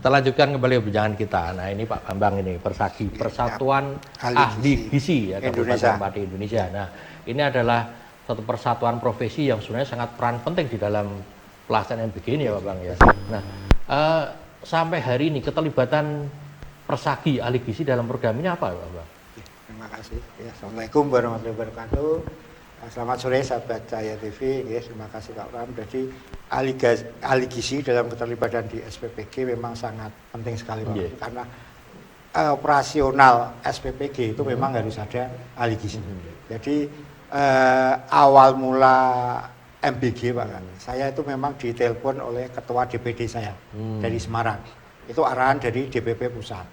kita lanjutkan kembali perbincangan kita. Nah ini Pak Bambang ini Persagi, Persatuan Ahli Gizi ya, Kabupaten Pati Indonesia. Nah ini adalah satu persatuan profesi yang sebenarnya sangat peran penting di dalam pelaksanaan MBG ini ya Pak Bang ya. Nah sampai hari ini keterlibatan Persagi Ahli Gizi dalam program ini apa Pak Bang? Terima kasih. Ya, Assalamualaikum warahmatullahi wabarakatuh. Selamat sore sahabat Cahaya TV. Ya, terima kasih Pak Pram. Jadi ahli gizi dalam keterlibatan di SPPG memang sangat penting sekali Pak. Karena operasional SPPG itu memang harus ada ahli gizi. Jadi awal mula MBG Pak kan, saya itu memang ditelepon oleh ketua DPD saya dari Semarang. Itu arahan dari DPP pusat.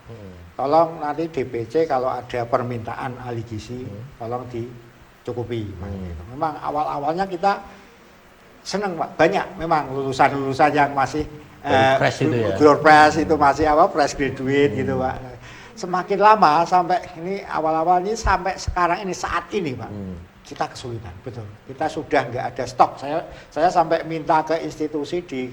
Tolong nanti DPC kalau ada permintaan ahli gizi, tolong dicukupi. Memang awal-awalnya kita senang Pak, banyak memang lulusan-lulusan yang masih fresh itu masih fresh graduate gitu Pak. Semakin lama sampai ini awal-awal ini sampai sekarang ini saat ini Pak, kita kesulitan betul. Kita sudah nggak ada stok. Saya sampai minta ke institusi di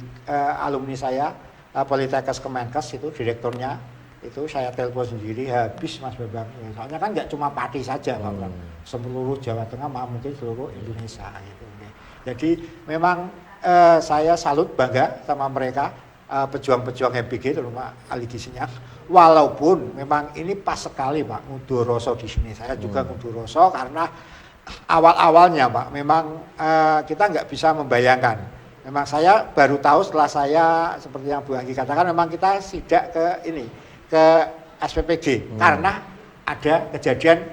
alumni saya. Politekkes Kemenkes itu direkturnya itu saya telepon sendiri habis Mas Bambang. Soalnya kan nggak cuma Pati saja Pak, seluruh Jawa Tengah mungkin seluruh Indonesia gitu. Jadi memang saya salut bangga sama mereka pejuang-pejuang MBG terutama ahli gizinya. Walaupun memang ini pas sekali Pak ngudoroso di sini. Saya juga ngudoroso karena awal-awalnya Pak memang kita nggak bisa membayangkan. Memang saya baru tahu setelah saya seperti yang Bu Anggi katakan memang kita sidak ke SPPG karena ada kejadian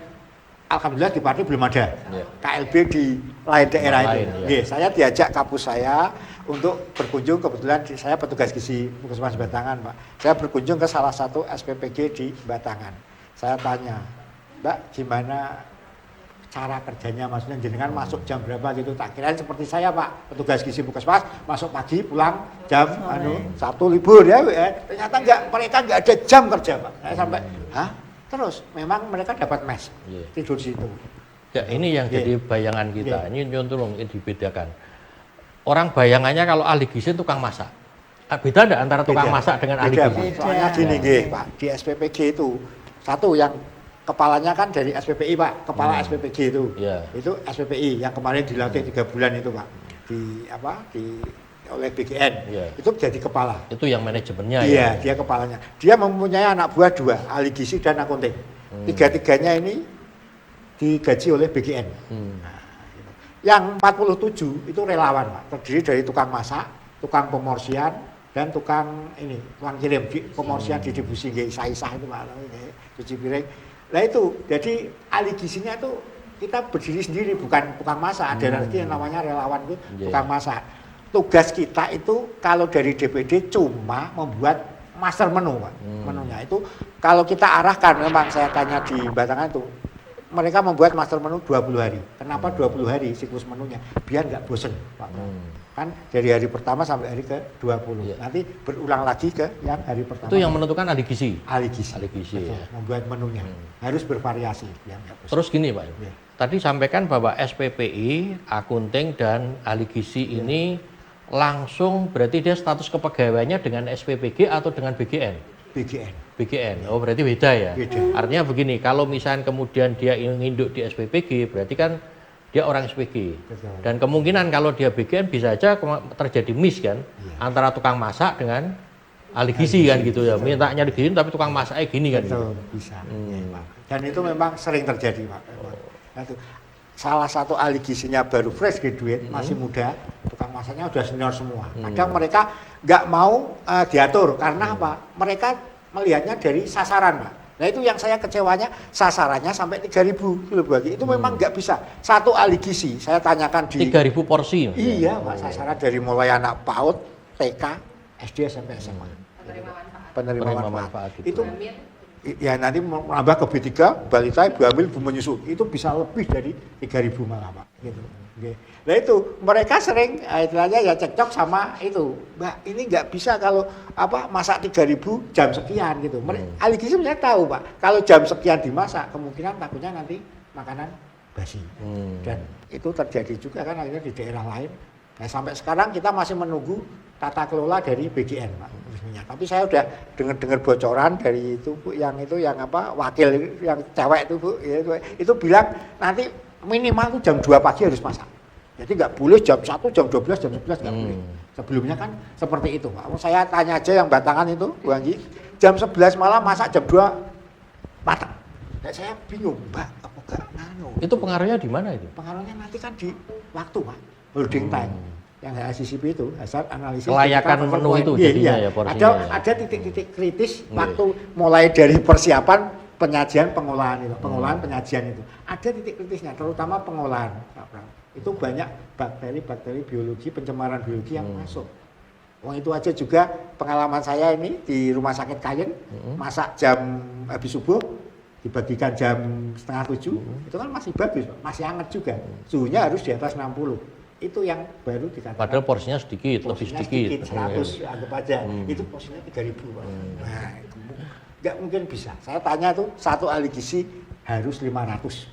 alhamdulillah di Pati belum ada KLB di lain daerah itu. Saya diajak kapus saya untuk berkunjung, kebetulan saya petugas gizi Puskesmas Batangan Pak. Saya berkunjung ke salah satu SPPG di Batangan. Saya tanya, Mbak gimana cara kerjanya, maksudnya jenengan masuk jam berapa gitu, tak kirain seperti saya Pak, petugas gizi Puskesmas masuk pagi pulang jam 1 libur ya, ternyata mereka nggak ada jam kerja Pak. Saya sampai terus memang mereka dapat mes tidur situ ya. Ini yang jadi bayangan kita ini tolong dibedakan. Orang bayangannya kalau ahli gizi tukang masak, beda enggak antara tukang masak dengan ahli gizi? Soalnya gini Pak, di SPPG itu satu yang kepalanya kan dari SPPI Pak, kepala SPPG itu, itu SPPI yang kemarin dilatih 3 bulan itu Pak, oleh BGN, itu jadi kepala. Itu yang manajemennya ya? Dia kepalanya. Dia mempunyai anak buah 2, ahli gizi dan akunting. Tiga-tiganya ini digaji oleh BGN. Nah, yang 47 itu relawan Pak, terdiri dari tukang masak, tukang pemorsian, dan tukang kirim pemorsian distribusi isah-isah itu Pak, cuci piring. Nah itu, jadi ahli gizinya itu kita berdiri sendiri, bukan tukang masak. Ada lagi yang namanya relawan itu tukang masak. Tugas kita itu kalau dari DPD cuma membuat master menu Pak. Menunya itu kalau kita arahkan, memang saya tanya di Batangan itu, mereka membuat master menu 20 hari. Kenapa 20 hari siklus menunya? Biar nggak bosen Pak. Kan dari hari pertama sampai hari ke-20. Nanti berulang lagi ke yang hari pertama. Itu yang menentukan ahli gizi. Ahli gizi. Ya. Membuat menunya. Harus bervariasi. Terus gini Pak. Tadi sampaikan bahwa SPPI, akunting dan ahli gizi ini langsung berarti dia status kepegawaiannya dengan SPPG atau dengan BGN? BGN. Oh berarti beda ya. Artinya begini, kalau misalnya kemudian dia ingin induk di SPPG, berarti kan dia orang SPG. Dan kemungkinan kalau dia BGN bisa aja terjadi miss kan antara tukang masak dengan ahli gizi kan gitu ya. Mintanya digini tapi tukang masaknya gini kan. Betul, bisa. Dan itu memang sering terjadi Pak. Salah satu ahli gizinya baru fresh graduate, masih muda, tukang masaknya udah senior semua. Kadang mereka nggak mau diatur karena apa? Mereka melihatnya dari sasaran Pak. Nah itu yang saya kecewanya, sasarannya sampai 3.000 kilo bagi. Itu memang nggak bisa. Satu ahli gizi, saya tanyakan di 3.000 porsi. Iya Pak, sasaran dari mulai anak PAUD, TK, SD sampai SMA. Penerima manfaat. Itu ya nanti menambah ke B3, balita, ibu hamil, ibu menyusu. Itu bisa lebih dari 3.000 malah Pak. Gitu. Nah itu mereka sering istilahnya ya cekcok sama itu, Mbak ini nggak bisa kalau masak 3.000 jam sekian gitu. Ahli gizi saya tahu Pak, kalau jam sekian dimasak kemungkinan takutnya nanti makanan basi. Dan itu terjadi juga kan akhirnya di daerah lain. Nah sampai sekarang kita masih menunggu tata kelola dari BGN Pak. tapi saya udah dengar bocoran dari itu Bu, yang apa wakil yang cewek itu Bu, ya, itu bilang nanti minimal tuh jam 2 pagi harus masak. Jadi nggak boleh jam 1, jam 12, jam 11 nggak boleh. Sebelumnya kan seperti itu Pak. Saya tanya aja yang Batangan itu Bu Anggi, jam 11 malam masak jam 2 matang. Dan saya bingung Mbak, apa nggak nano? Itu pengaruhnya di mana itu? Pengaruhnya nanti kan di waktu Pak, holding time. Yang HACCP itu, hasil analisis kelayakan menu itu jadinya ya porsinya. Ada titik-titik kritis waktu mulai dari persiapan penyajian pengolahan itu, pengolahan penyajian itu. Ada titik kritisnya, terutama pengolahan Pak Pram. Itu banyak bakteri-bakteri biologi, pencemaran biologi yang masuk. Wong itu aja juga pengalaman saya ini di Rumah Sakit Kayen, masak jam habis subuh dibagikan jam 6:30, itu kan masih bagus, masih hangat juga. Suhunya harus di atas 60. Itu yang baru dikatakan. Padahal porsinya sedikit, lebih sedikit. 100 anggap aja. Itu porsinya 3.000 Pak. Nah, itu nggak mungkin bisa. Saya tanya tuh satu ahli gizi harus 500.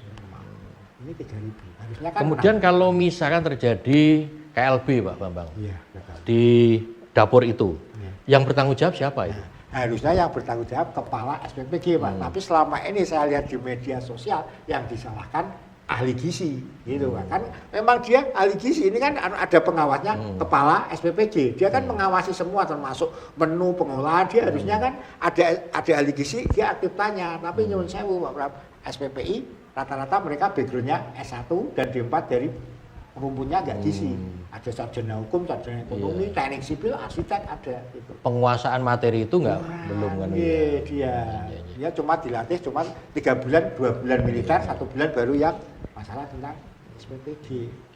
Ini 3.000. Harusnya kan kemudian kalau misalkan terjadi KLB Pak Bambang, iya, di dapur itu, yang bertanggung jawab siapa itu? Harusnya yang bertanggung jawab kepala SPPG Pak. Tapi selama ini saya lihat di media sosial yang disalahkan ahli gizi gitu Pak. Kan memang dia ahli gizi ini kan ada pengawasnya kepala SPPG. Dia kan mengawasi semua termasuk menu pengolahan. Dia harusnya kan ada ahli gizi, dia aktif tanya. Tapi nyuwun sewu Pak SPPI rata-rata mereka backgroundnya S1 dan D4 dari rumputnya nggak gizi. Ada sarjana hukum, sarjana ekonomi, teknik sipil, arsitek ada gitu. Penguasaan materi itu belum kan? Dia cuma dilatih cuma 3 bulan, 2 bulan militer, 1 bulan baru yang masalah tentang SPPG.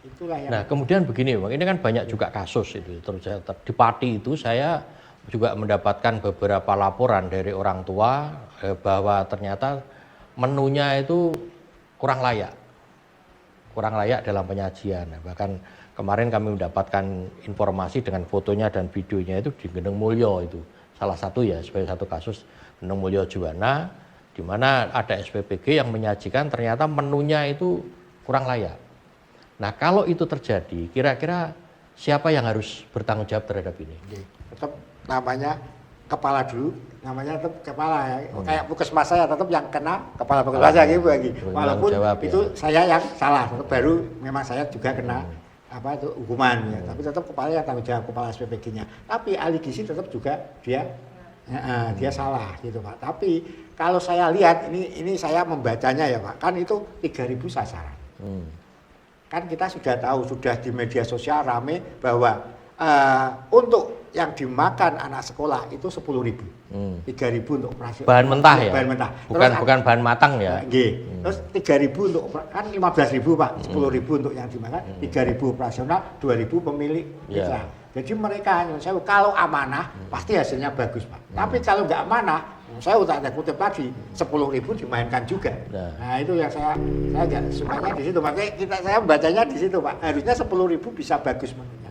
Itulah yang. Nah kemudian begini Bang, ini kan banyak juga kasus itu. Terus di Pati itu saya juga mendapatkan beberapa laporan dari orang tua bahwa ternyata menunya itu kurang layak dalam penyajian. Bahkan kemarin kami mendapatkan informasi dengan fotonya dan videonya itu di Gendeng Mulyo itu. Salah satu ya, sebagai satu kasus Gendeng Mulyo Juwana, di mana ada SPPG yang menyajikan ternyata menunya itu kurang layak. Nah kalau itu terjadi, kira-kira siapa yang harus bertanggung jawab terhadap ini? Tetap namanya kepala dulu, namanya tetap kepala ya. Kayak puskesmas saya tetap yang kena kepala puskesmas gitu lagi. Walaupun jawab, itu saya yang salah, tetap baru memang saya juga kena apa itu hukuman ya. Tapi tetap kepala yang tanggung jawab, kepala SPPG-nya. Tapi ahli gizi tetap juga dia salah gitu Pak. Tapi kalau saya lihat ini saya membacanya ya Pak, kan itu 3.000 sasaran. Kan kita sudah tahu, sudah di media sosial rame bahwa untuk yang dimakan anak sekolah itu 10.000, 3.000 untuk operasi. Bahan mentah ya? Bahan mentah. Bukan bahan matang ya? Terus 3.000 untuk kan 15.000 Pak, 10.000 untuk yang dimakan, 3.000 operasional, 2.000 pemilik mitra. Jadi mereka kalau amanah pasti hasilnya bagus Pak. Tapi kalau nggak amanah, saya udah kutip tadi 10.000 dimainkan juga. Nah itu yang saya nggak sukanya di situ. Makanya saya bacanya di situ Pak. Harusnya 10.000 bisa bagus menunya.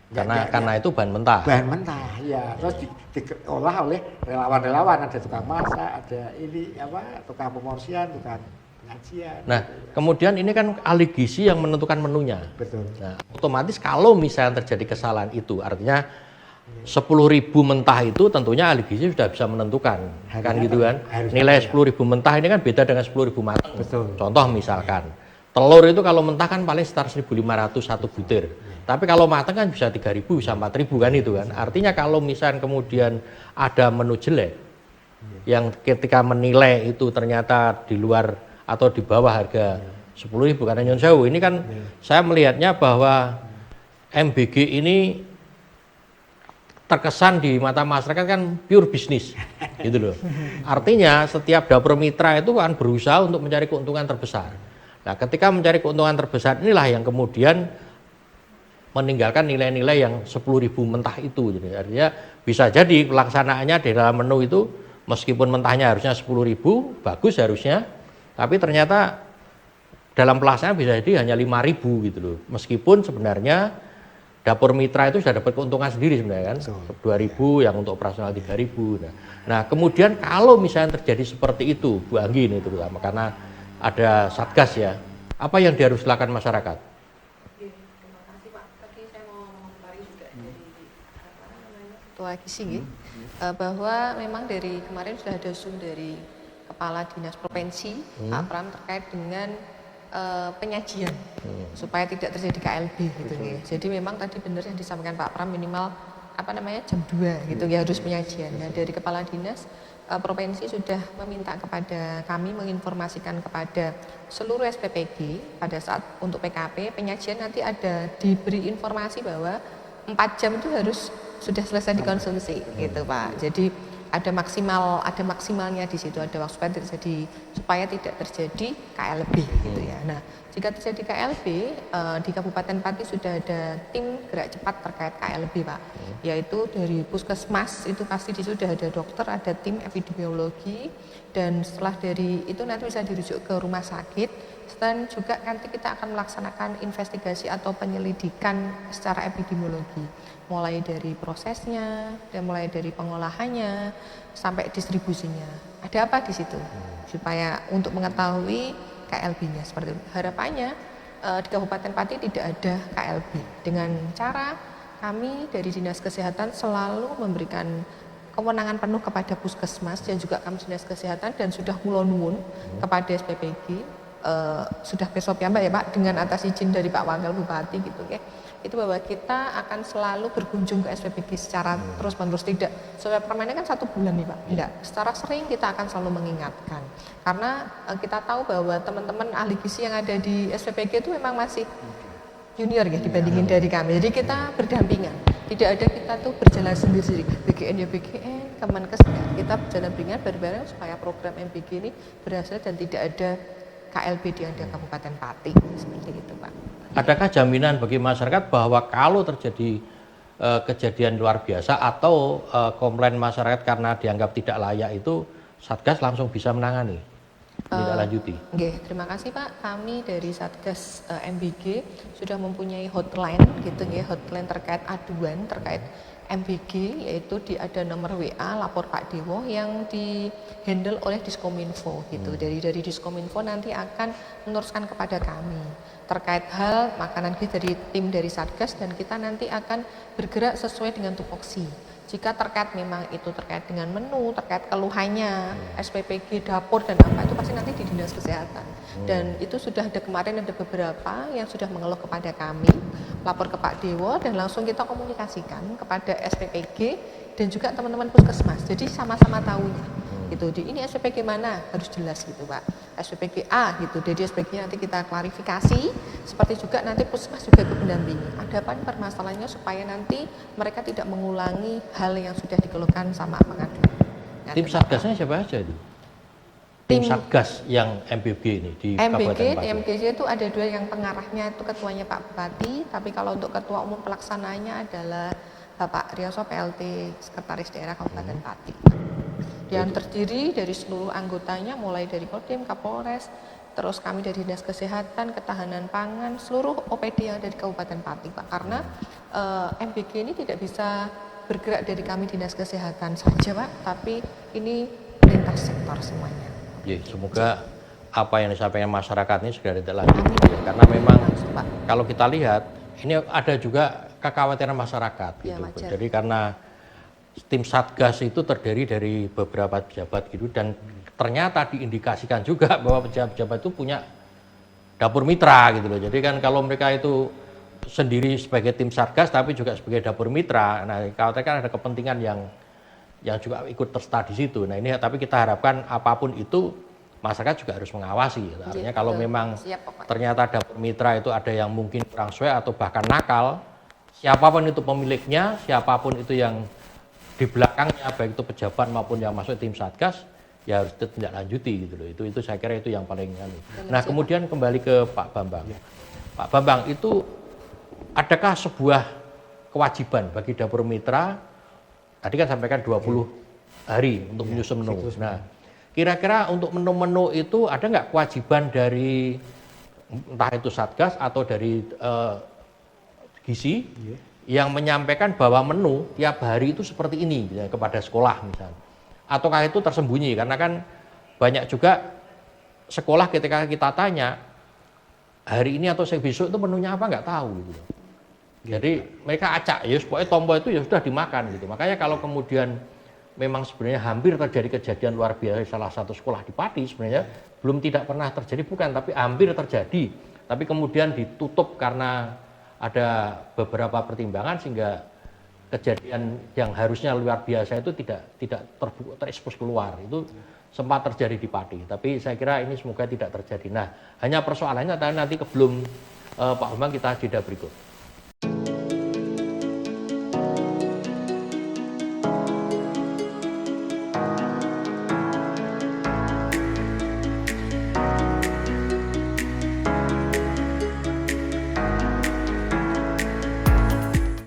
Karena itu bahan mentah. Bahan mentah, ya. Terus diolah oleh relawan-relawan, ada tukang masak, ada ini apa, tukang pemorsian, tukang penyajian. Nah, kemudian ini kan ahli gizi yang menentukan menunya. Betul. Nah, otomatis kalau misalnya terjadi kesalahan itu, artinya 10.000 mentah itu tentunya ahli gizi sudah bisa menentukan, kan gitu kan? Nilai 10.000 mentah ini kan beda dengan 10.000 matang. Betul. Contoh misalkan, telur itu kalau mentah kan paling sekitar 1.500 satu butir. Tapi kalau matang kan bisa 3.000, bisa 4.000 kan itu kan. Artinya kalau misalnya kemudian ada menu jelek, yang ketika menilai itu ternyata di luar atau di bawah harga 10.000, karena nyon sewu ini kan saya melihatnya bahwa MBG ini terkesan di mata masyarakat kan pure bisnis gitu loh. Artinya setiap dapur mitra itu kan berusaha untuk mencari keuntungan terbesar. Nah ketika mencari keuntungan terbesar inilah yang kemudian meninggalkan nilai-nilai yang 10.000 mentah itu. Jadi artinya bisa jadi pelaksanaannya di dalam menu itu meskipun mentahnya harusnya 10.000, bagus harusnya, tapi ternyata dalam pelaksanaan bisa jadi hanya 5.000 gitu loh. Meskipun sebenarnya dapur mitra itu sudah dapat keuntungan sendiri sebenarnya kan. 2.000 yang untuk operasional 3.000. Nah, kemudian kalau misalnya terjadi seperti itu, Bu Anggi ini terutama karena ada Satgas ya. Apa yang harus dilakukan masyarakat? Ketua Gizi bahwa memang dari kemarin sudah ada Zoom dari Kepala Dinas Provinsi Pak Pram terkait dengan penyajian supaya tidak terjadi KLB gitu ya. Jadi memang tadi benar yang disampaikan Pak Pram minimal jam 2 gitu ya harus penyajian. Nah, dari Kepala Dinas Provinsi sudah meminta kepada kami menginformasikan kepada seluruh SPPG pada saat untuk PKP penyajian nanti ada diberi informasi bahwa 4 jam itu harus sudah selesai dikonsumsi gitu Pak. Jadi ada maksimalnya di situ, ada waktu supaya tidak terjadi KLB gitu ya. Nah, jika terjadi KLB di Kabupaten Pati sudah ada tim gerak cepat terkait KLB Pak, yaitu dari Puskesmas itu pasti di situ sudah ada dokter, ada tim epidemiologi, dan setelah dari itu nanti bisa dirujuk ke rumah sakit. Dan juga nanti kita akan melaksanakan investigasi atau penyelidikan secara epidemiologi, mulai dari prosesnya dan mulai dari pengolahannya sampai distribusinya. Ada apa di situ? Supaya untuk mengetahui KLB-nya seperti itu. Harapannya di Kabupaten Pati tidak ada KLB. Dengan cara kami dari Dinas Kesehatan selalu memberikan kewenangan penuh kepada Puskesmas dan juga kami Dinas Kesehatan dan sudah kula nuwun kepada SPPG. Sudah besok ya Mbak ya Pak dengan atas izin dari Pak Wakil Bupati gitu ya, itu bahwa kita akan selalu berkunjung ke SPPG secara terus-menerus, tidak sesuai permennya kan 1 bulan nih Pak, tidak, secara sering kita akan selalu mengingatkan karena kita tahu bahwa teman-teman ahli gizi yang ada di SPPG itu memang masih junior ya dibandingin dari kami, jadi kita berdampingan, tidak ada kita tuh berjalan sendiri-sendiri, BGN ya BGN, Kemenkes kita berjalan ringan bareng-bareng supaya program MBG ini berhasil dan tidak ada KLB di Kabupaten Pati seperti itu Pak. Adakah jaminan bagi masyarakat bahwa kalau terjadi kejadian luar biasa atau komplain masyarakat karena dianggap tidak layak itu Satgas langsung bisa menangani, tidak lanjuti? Oke, terima kasih Pak. Kami dari Satgas MBG sudah mempunyai hotline gitu ya, hotline terkait aduan terkait MBG, yaitu ada nomor WA lapor Pak Dewo yang di-handle oleh Diskominfo gitu. Dari Diskominfo nanti akan meneruskan kepada kami terkait hal makanan gizi dari tim dari Satgas, dan kita nanti akan bergerak sesuai dengan tupoksi. Jika terkait memang itu terkait dengan menu, terkait keluhannya, SPPG, dapur dan apa itu pasti nanti di Dinas Kesehatan. Dan itu sudah ada kemarin ada beberapa yang sudah mengeluh kepada kami, lapor ke Pak Dewo dan langsung kita komunikasikan kepada SPPG dan juga teman-teman Puskesmas. Jadi sama-sama tahunya. Gitu. Ini SPPG mana harus jelas gitu Pak. SPPG A gitu. Jadi SPPG nanti kita klarifikasi, seperti juga nanti Puskesmas juga ikut mendampingi. Ada apa permasalahannya supaya nanti mereka tidak mengulangi hal yang sudah dikeluhkan sama pengadu. Tim Satgasnya siapa aja itu? Tim Satgas yang MBG ini di Kabupaten Pati. MBG itu ada 2 yang pengarahnya itu ketuanya Pak Bupati, tapi kalau untuk ketua umum pelaksananya adalah Bapak Rioso PLT Sekretaris Daerah Kabupaten Pati. Yang terdiri dari seluruh anggotanya mulai dari Kodim, Kapolres, terus kami dari Dinas Kesehatan, Ketahanan Pangan, seluruh OPD yang ada di Kabupaten Pati Pak. Karena MBG ini tidak bisa bergerak dari kami Dinas Kesehatan saja Pak, tapi ini lintas sektor semuanya. Ya, semoga apa yang disampaikan masyarakat ini segera ditindaklanjuti ya. Karena memang kalau kita lihat ini ada juga kekhawatiran masyarakat gitu. Jadi karena tim Satgas itu terdiri dari beberapa pejabat gitu, dan ternyata diindikasikan juga bahwa pejabat-pejabat itu punya dapur mitra gitu loh. Jadi kan kalau mereka itu sendiri sebagai tim Satgas tapi juga sebagai dapur mitra, nah kalau kan ada kepentingan yang juga ikut terserta di situ. Nah ini tapi kita harapkan apapun itu masyarakat juga harus mengawasi. Artinya kalau memang ternyata dapur mitra itu ada yang mungkin kurang sesuai atau bahkan nakal, siapapun itu pemiliknya, siapapun itu yang di belakangnya, baik itu pejabat maupun yang masuk tim Satgas, ya harus ditindaklanjuti gitu loh. Itu saya kira itu yang paling Nah, kemudian kembali ke Pak Bambang. Pak Bambang, itu adakah sebuah kewajiban bagi dapur mitra? Tadi kan sampaikan 20 hari untuk menyusun menu. Nah, kira-kira untuk menu-menu itu ada nggak kewajiban dari entah itu Satgas atau dari gizi yang menyampaikan bahwa menu tiap hari itu seperti ini ya, kepada sekolah misalnya, ataukah itu tersembunyi? Karena kan banyak juga sekolah ketika kita tanya hari ini atau besok itu menunya apa nggak tahu gitu. Jadi mereka acak, ya pokoknya tompo itu ya sudah dimakan gitu. Makanya kalau kemudian memang sebenarnya hampir terjadi kejadian luar biasa di salah satu sekolah di Pati, sebenarnya belum tidak pernah terjadi, bukan, tapi hampir terjadi. Tapi kemudian ditutup karena ada beberapa pertimbangan sehingga kejadian yang harusnya luar biasa itu tidak terekspos keluar. Itu sempat terjadi di Pati. Tapi saya kira ini semoga tidak terjadi. Nah, hanya persoalannya nanti sebelum Pak Bambang kita jeda berikut.